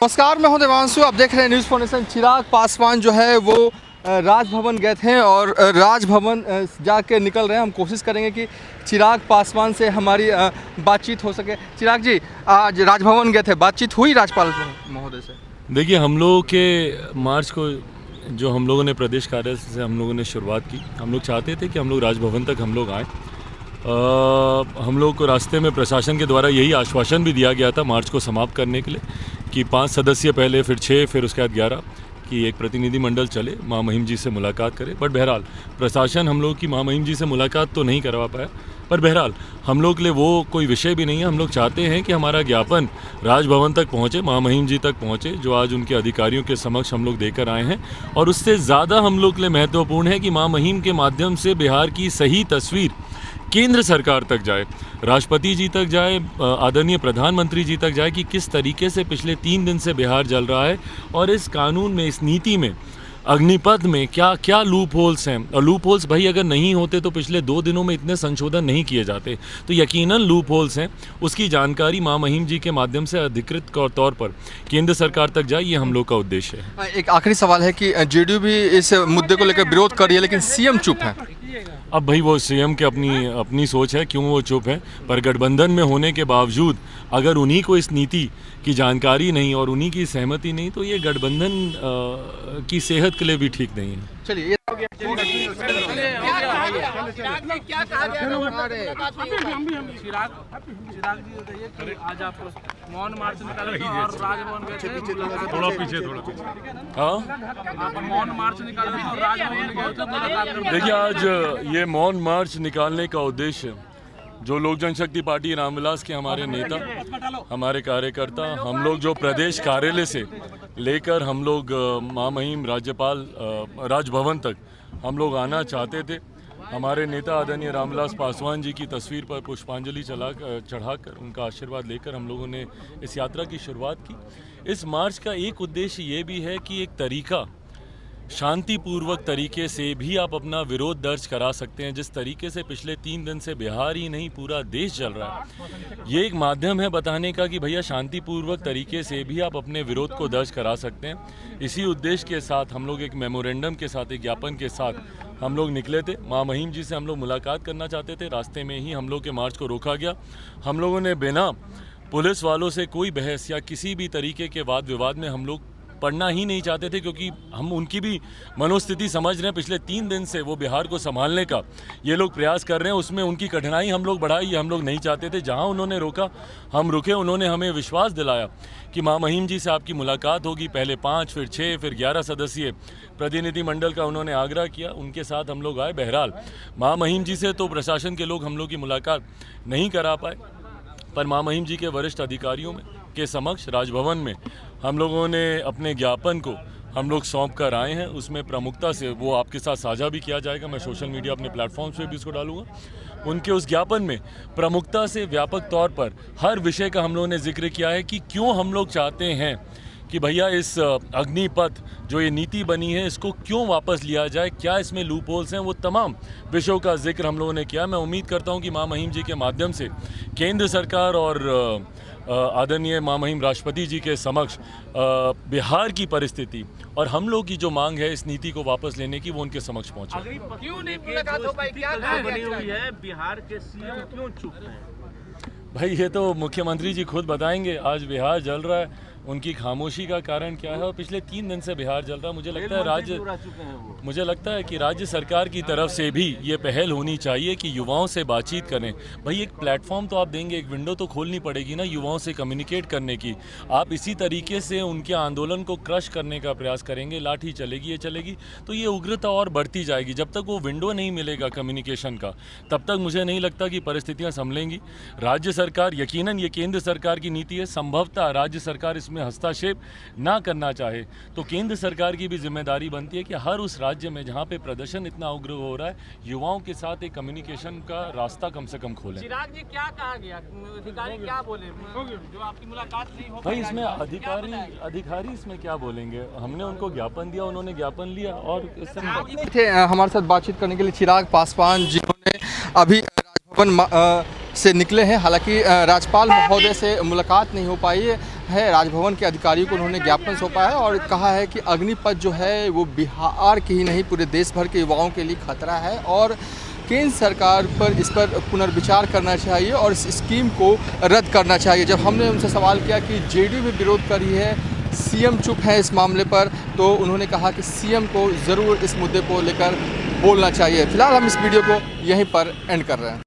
नमस्कार, मैं हूं देवांशु। आप देख रहे हैं न्यूज़ फाउंडेशन। चिराग पासवान जो है वो राजभवन गए थे और राजभवन जाके निकल रहे हैं। हम कोशिश करेंगे कि चिराग पासवान से हमारी बातचीत हो सके। चिराग जी, आज राजभवन गए थे, बातचीत हुई राज्यपाल महोदय से? देखिए, हम लोगों के मार्च को जो हम लोगों ने प्रदेश कार्यालय से हम लोगों ने शुरुआत की। हम लोग चाहते थे कि हम लोग राजभवन तक हम लोग आएँ। हम लोग को रास्ते में प्रशासन के द्वारा यही आश्वासन भी दिया गया था मार्च को समाप्त करने के लिए कि 5 सदस्य पहले, फिर 6, फिर उसके बाद 11 कि एक प्रतिनिधिमंडल चले, माँ महिम जी से मुलाकात करे। बट बहरहाल प्रशासन हम लोग की माँ महिम जी से मुलाकात तो नहीं करवा पाया। पर बहरहाल हम लोग के लिए वो कोई विषय भी नहीं है। हम लोग चाहते हैं कि हमारा ज्ञापन राजभवन तक पहुँचे, माँ महिम जी तक पहुँचे, जो आज उनके अधिकारियों के समक्ष हम लोग देकर आए हैं। और उससे ज़्यादा हम लोग के लिए महत्वपूर्ण है कि माँ महिम के माध्यम से बिहार की सही तस्वीर केंद्र सरकार तक जाए, राष्ट्रपति जी तक जाए, आदरणीय प्रधानमंत्री जी तक जाए कि किस तरीके से पिछले 3 दिन से बिहार जल रहा है और इस कानून में, इस नीति में, अग्निपथ में क्या क्या लूप होल्स हैं। और लूप होल्स भाई अगर नहीं होते तो पिछले 2 दिनों में इतने संशोधन नहीं किए जाते। तो यकीनन लूप होल्स हैं, उसकी जानकारी माँ महिम जी के माध्यम से अधिकृत तौर पर केंद्र सरकार तक जाए, ये हम लोग का उद्देश्य है। एक आखिरी सवाल है कि जेडीयू भी इस मुद्दे को लेकर विरोध कर रही है, लेकिन सीएम चुप है। अब भाई वो सीएम के अपनी सोच है, क्यों वो चुप है। पर गठबंधन में होने के बावजूद अगर उन्हीं को इस नीति की जानकारी नहीं और उन्हीं की सहमति नहीं, तो ये गठबंधन की सेहत के लिए भी ठीक नहीं है। चलिए, आज आप मौन मार्च निकाले थे और राजभवन गए थे। थोड़ा पीछे। हाँ, आप मौन मार्च निकाले थे और राजभवन गए थे मुलाकात करने। देखिए, आज ये मौन मार्च निकालने का उद्देश्य जो लोक जनशक्ति पार्टी रामविलास के हमारे नेता, हमारे कार्यकर्ता, हम लोग जो प्रदेश कार्यालय से लेकर हम लोग माँ महिम राज्यपाल राजभवन तक हम लोग आना चाहते थे। हमारे नेता आदरणीय रामविलास पासवान जी की तस्वीर पर पुष्पांजलि चढ़ाकर उनका आशीर्वाद लेकर हम लोगों ने इस यात्रा की शुरुआत की। इस मार्च का एक उद्देश्य ये भी है कि एक तरीका, शांतिपूर्वक तरीके से भी आप अपना विरोध दर्ज करा सकते हैं। जिस तरीके से पिछले 3 दिन से बिहार ही नहीं पूरा देश चल रहा है, ये एक माध्यम है बताने का कि भैया शांतिपूर्वक तरीके से भी आप अपने विरोध को दर्ज करा सकते हैं। इसी उद्देश्य के साथ हम लोग एक मेमोरेंडम के साथ, एक ज्ञापन के साथ हम लोग निकले थे। माँ महिम जी से हम लोग मुलाकात करना चाहते थे। रास्ते में ही हम लोग के मार्च को रोका गया। हम लोगों ने बिना पुलिस वालों से कोई बहस या किसी भी तरीके के वाद विवाद में हम लोग पढ़ना ही नहीं चाहते थे, क्योंकि हम उनकी भी मनोस्थिति समझ रहे हैं। पिछले 3 दिन से वो बिहार को संभालने का ये लोग प्रयास कर रहे हैं, उसमें उनकी कठिनाई हम लोग बढ़ाई, ये हम लोग नहीं चाहते थे। जहां उन्होंने रोका हम रुके। उन्होंने हमें विश्वास दिलाया कि माँ महिम जी से आपकी मुलाकात होगी। पहले 5, फिर 6, फिर 11 सदस्यीय प्रतिनिधिमंडल का उन्होंने आग्रह किया, उनके साथ हम लोग आए। बहरहाल माँ महिम जी से तो प्रशासन के लोग हम लोग की मुलाकात नहीं करा पाए, पर माँ महिम जी के वरिष्ठ अधिकारियों के समक्ष राजभवन में हम लोगों ने अपने ज्ञापन को हम लोग सौंप कर आए हैं। उसमें प्रमुखता से वो आपके साथ साझा भी किया जाएगा। मैं सोशल मीडिया अपने प्लेटफॉर्म्स पे भी इसको डालूंगा। उनके उस ज्ञापन में प्रमुखता से व्यापक तौर पर हर विषय का हम लोगों ने जिक्र किया है कि क्यों हम लोग चाहते हैं कि भैया इस अग्निपथ जो ये नीति बनी है, इसको क्यों वापस लिया जाए, क्या इसमें लूप होल्स हैं, वो तमाम विषयों का जिक्र हम लोगों ने किया। मैं उम्मीद करता हूँ कि माँ महिम जी के माध्यम से केंद्र सरकार और आदरणीय माँ महिम राष्ट्रपति जी के समक्ष बिहार की परिस्थिति और हम लोग की जो मांग है इस नीति को वापस लेने की, वो उनके समक्ष पहुँचे। क्यों नहीं मुलाकात हो पाई? क्या बनी हुई है? बिहार के सीएम क्यों चुप हैं? भाई ये तो मुख्यमंत्री जी खुद बताएंगे। आज बिहार जल रहा है, उनकी खामोशी का कारण क्या है। और पिछले 3 दिन से बिहार जल रहा है। मुझे लगता है कि राज्य सरकार की तरफ से भी ये पहल होनी चाहिए कि युवाओं से बातचीत करें। भाई एक प्लेटफॉर्म तो आप देंगे, एक विंडो तो खोलनी पड़ेगी ना युवाओं से कम्युनिकेट करने की। आप इसी तरीके से उनके आंदोलन को क्रश करने का प्रयास करेंगे, लाठी चलेगी, ये चलेगी, तो ये उग्रता और बढ़ती जाएगी। जब तक वो विंडो नहीं मिलेगा कम्युनिकेशन का, तब तक मुझे नहीं लगता कि परिस्थितियाँ संभलेंगी। राज्य सरकार, यकीनन ये केंद्र सरकार की नीति है, संभवतः राज्य सरकार में हस्तक्षेप ना करना चाहे तो केंद्र सरकार की भी जिम्मेदारी बनती है कि हर उस राज्य में जहां पे प्रदर्शन इतना उग्र हो रहा है, युवाओं के साथ एक कम्युनिकेशन का रास्ता कम से कम खोलें। चिराग जी, क्या कहा गया? अधिकारी क्या बोले जो आपकी मुलाकात नहीं हो भाई इसमें अधिकारी इसमें क्या बोलेंगे? हमने उनको ज्ञापन दिया, उन्होंने ज्ञापन लिया और थे हमारे साथ बातचीत करने के लिए चिराग पासवान जिन्होंने अभी राजभवन से निकले हैं। हालांकि राज्यपाल महोदय से मुलाकात नहीं हो पाई है। राजभवन के अधिकारियों को उन्होंने ज्ञापन सौंपा है और कहा है कि अग्निपथ जो है वो बिहार की ही नहीं पूरे देश भर के युवाओं के लिए खतरा है और केंद्र सरकार पर इस पर पुनर्विचार करना चाहिए और इस स्कीम को रद्द करना चाहिए। जब हमने उनसे सवाल किया कि जेडीयू भी विरोध कर रही है, सीएम चुप है इस मामले पर, तो उन्होंने कहा कि सीएम को ज़रूर इस मुद्दे को लेकर बोलना चाहिए। फिलहाल हम इस वीडियो को यहीं पर एंड कर रहे हैं।